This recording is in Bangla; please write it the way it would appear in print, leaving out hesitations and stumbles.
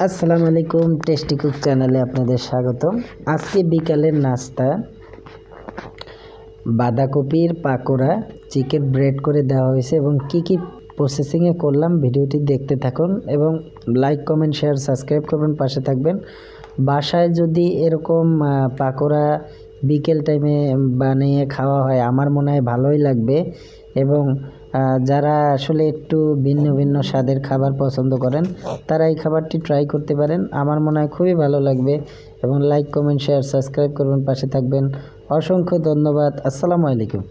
আসসালামু আলাইকুম, টেস্টি কুক চ্যানেলে আপনাদের স্বাগতম। আজকে বিকালের নাস্তা বাঁধাকপির পাকোড়া চিকেন ব্রেড করে দেওয়া হয়েছে এবং কি প্রসেসিংয়ে করলাম ভিডিওটি দেখতে থাকুন এবং লাইক কমেন্ট শেয়ার সাবস্ক্রাইব করবেন, পাশে থাকবেন। বাসায় যদি এরকম পাকোড়া বিকেল টাইমে বানিয়ে খাওয়া হয় আমার মনে হয় ভালোই লাগবে এবং যারা আসলে একটু ভিন্ন ভিন্ন স্বাদের খাবার পছন্দ করেন তারা এই খাবারটি ট্রাই করতে পারেন। আমার মনে হয় খুবই ভালো লাগবে এবং লাইক কমেন্ট শেয়ার সাবস্ক্রাইব করবেন, পাশে থাকবেন। অসংখ্য ধন্যবাদ। আসসালামু আলাইকুম।